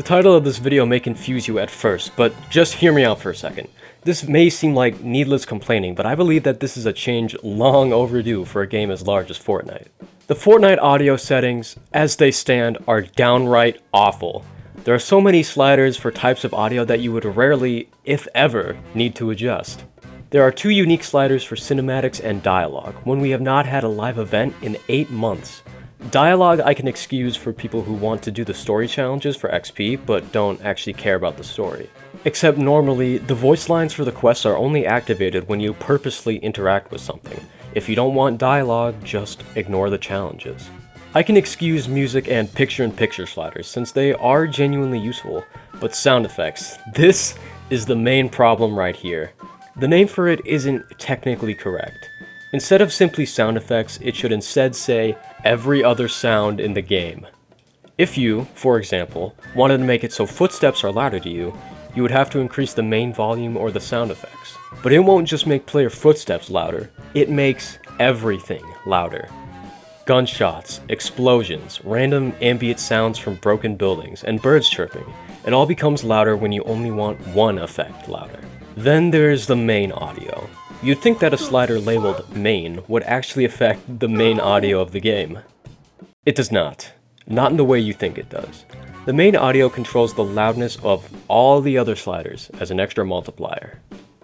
The title of this video may confuse you at first, but just hear me out for a second. This may seem like needless complaining, but I believe that this is a change long overdue for a game as large as Fortnite. The Fortnite audio settings, as they stand, are downright awful. There are so many sliders for types of audio that you would rarely, if ever, need to adjust. There are two unique sliders for cinematics and dialogue, when we have not had a live event in 8 months. Dialogue I can excuse for people who want to do the story challenges for XP, but don't actually care about the story. Except normally, the voice lines for the quests are only activated when you purposely interact with something. If you don't want dialogue, just ignore the challenges. I can excuse music and picture-in-picture sliders since they are genuinely useful, but sound effects, this is the main problem right here. The name for it isn't technically correct. Instead of simply sound effects, it should instead say every other sound in the game. If you, for example, wanted to make it so footsteps are louder to you, you would have to increase the main volume or the sound effects. But it won't just make player footsteps louder, it makes everything louder. Gunshots, explosions, random ambient sounds from broken buildings, and birds chirping. It all becomes louder when you only want one effect louder. Then there's the main audio. You'd think that a slider labeled main would actually affect the main audio of the game. It does not. Not in the way you think it does. The main audio controls the loudness of all the other sliders as an extra multiplier.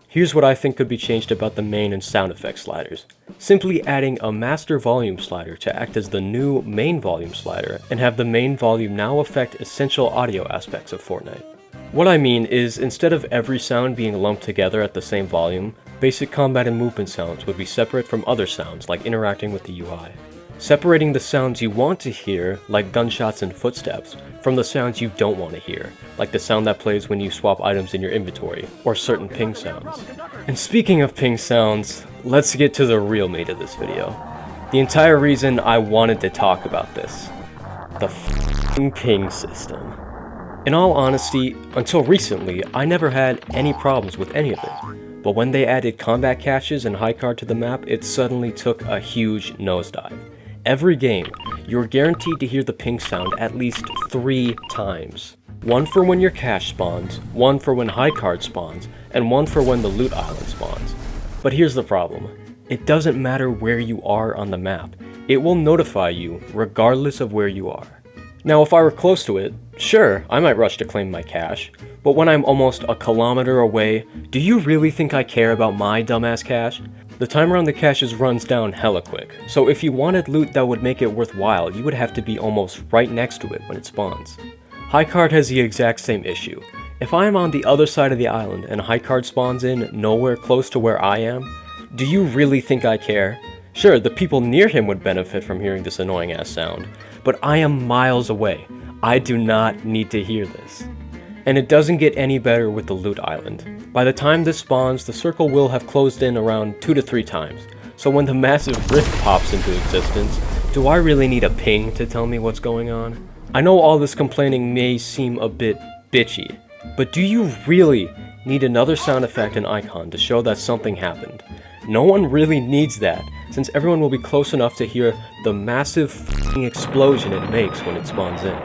Here's what I think could be changed about the main and sound effects sliders. Simply adding a master volume slider to act as the new main volume slider and have the main volume now affect essential audio aspects of Fortnite. What I mean is, instead of every sound being lumped together at the same volume, basic combat and movement sounds would be separate from other sounds like interacting with the UI. Separating the sounds you want to hear, like gunshots and footsteps, from the sounds you don't want to hear, like the sound that plays when you swap items in your inventory, or certain ping sounds. And speaking of ping sounds, let's get to the real meat of this video. The entire reason I wanted to talk about this. The f***ing ping system. In all honesty, until recently, I never had any problems with any of it. But when they added combat caches and high card to the map, it suddenly took a huge nosedive. Every game, you're guaranteed to hear the ping sound at least 3 times. One for when your cache spawns, one for when high card spawns, and one for when the loot island spawns. But here's the problem. It doesn't matter where you are on the map. It will notify you regardless of where you are. Now if I were close to it, sure, I might rush to claim my cache, but when I'm almost a kilometer away, do you really think I care about my dumbass cache? The timer on the caches runs down hella quick, so if you wanted loot that would make it worthwhile, you would have to be almost right next to it when it spawns. High card has the exact same issue. If I am on the other side of the island and high card spawns in nowhere close to where I am, do you really think I care? Sure, the people near him would benefit from hearing this annoying ass sound, but I am miles away. I do not need to hear this. And it doesn't get any better with the loot island. By the time this spawns, the circle will have closed in around 2 to 3 times, so when the massive rift pops into existence, do I really need a ping to tell me what's going on? I know all this complaining may seem a bit bitchy, but do you really need another sound effect and icon to show that something happened? No one really needs that, since everyone will be close enough to hear the massive f***ing explosion it makes when it spawns in.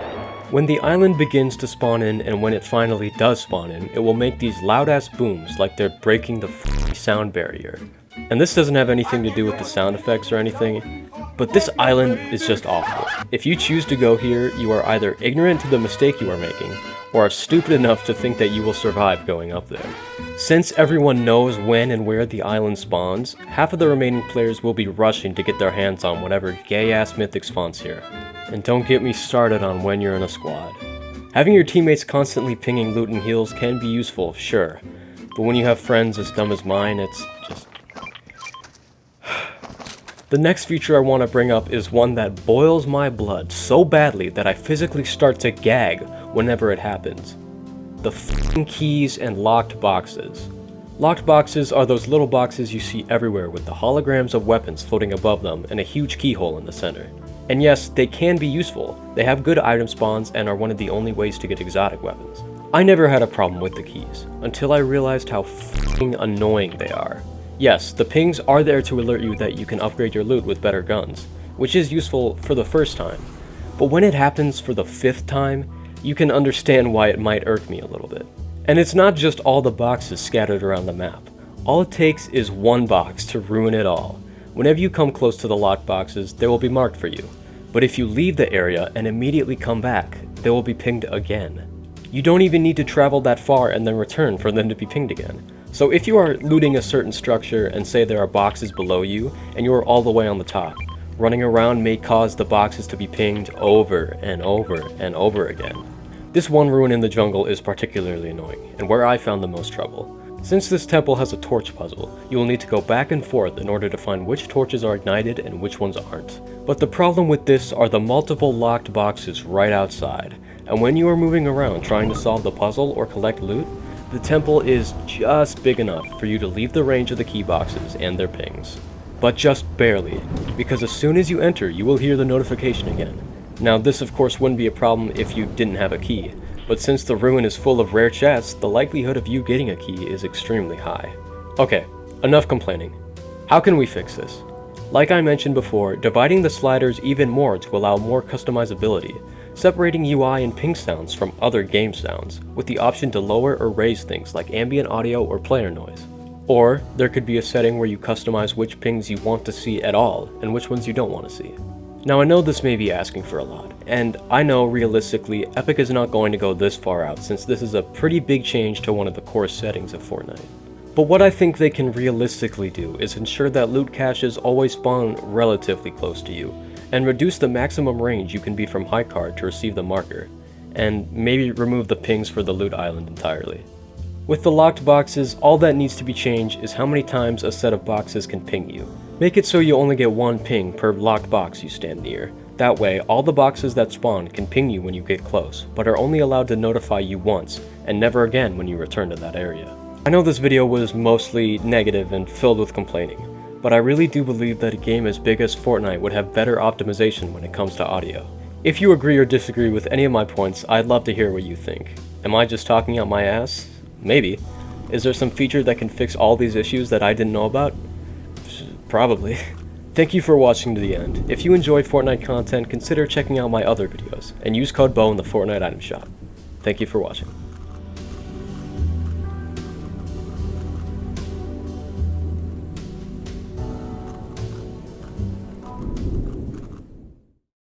When the island begins to spawn in and when it finally does spawn in, it will make these loud-ass booms like they're breaking the f***ing sound barrier. And this doesn't have anything to do with the sound effects or anything, but this island is just awful. If you choose to go here, you are either ignorant to the mistake you are making, or are stupid enough to think that you will survive going up there. Since everyone knows when and where the island spawns, half of the remaining players will be rushing to get their hands on whatever gay-ass mythic spawns here. And don't get me started on when you're in a squad. Having your teammates constantly pinging loot and heals can be useful, sure, but when you have friends as dumb as mine, it's just... The next feature I want to bring up is one that boils my blood so badly that I physically start to gag whenever it happens. The f***ing keys and locked boxes. Locked boxes are those little boxes you see everywhere with the holograms of weapons floating above them and a huge keyhole in the center. And yes, they can be useful. They have good item spawns and are one of the only ways to get exotic weapons. I never had a problem with the keys, until I realized how f***ing annoying they are. Yes, the pings are there to alert you that you can upgrade your loot with better guns, which is useful for the first time. But when it happens for the 5th time, you can understand why it might irk me a little bit. And it's not just all the boxes scattered around the map. All it takes is one box to ruin it all. Whenever you come close to the locked boxes, they will be marked for you. But if you leave the area and immediately come back, they will be pinged again. You don't even need to travel that far and then return for them to be pinged again. So if you are looting a certain structure and say there are boxes below you and you are all the way on the top, running around may cause the boxes to be pinged over and over and over again. This one ruin in the jungle is particularly annoying, and where I found the most trouble. Since this temple has a torch puzzle, you will need to go back and forth in order to find which torches are ignited and which ones aren't. But the problem with this are the multiple locked boxes right outside, and when you are moving around trying to solve the puzzle or collect loot, the temple is just big enough for you to leave the range of the key boxes and their pings. But just barely, because as soon as you enter, you will hear the notification again. Now this of course wouldn't be a problem if you didn't have a key, but since the ruin is full of rare chests, the likelihood of you getting a key is extremely high. Okay, enough complaining. How can we fix this? Like I mentioned before, dividing the sliders even more to allow more customizability, separating UI and ping sounds from other game sounds, with the option to lower or raise things like ambient audio or player noise. Or, there could be a setting where you customize which pings you want to see at all, and which ones you don't want to see. Now I know this may be asking for a lot, and I know realistically Epic is not going to go this far out since this is a pretty big change to one of the core settings of Fortnite. But what I think they can realistically do is ensure that loot caches always spawn relatively close to you, and reduce the maximum range you can be from high card to receive the marker, and maybe remove the pings for the loot island entirely. With the locked boxes, all that needs to be changed is how many times a set of boxes can ping you. Make it so you only get one ping per locked box you stand near. That way, all the boxes that spawn can ping you when you get close, but are only allowed to notify you once, and never again when you return to that area. I know this video was mostly negative and filled with complaining, but I really do believe that a game as big as Fortnite would have better optimization when it comes to audio. If you agree or disagree with any of my points, I'd love to hear what you think. Am I just talking out my ass? Maybe. Is there some feature that can fix all these issues that I didn't know about? Probably. Thank you for watching to the end. If you enjoyed Fortnite content, consider checking out my other videos, and use code BO in the Fortnite item shop. Thank you for watching.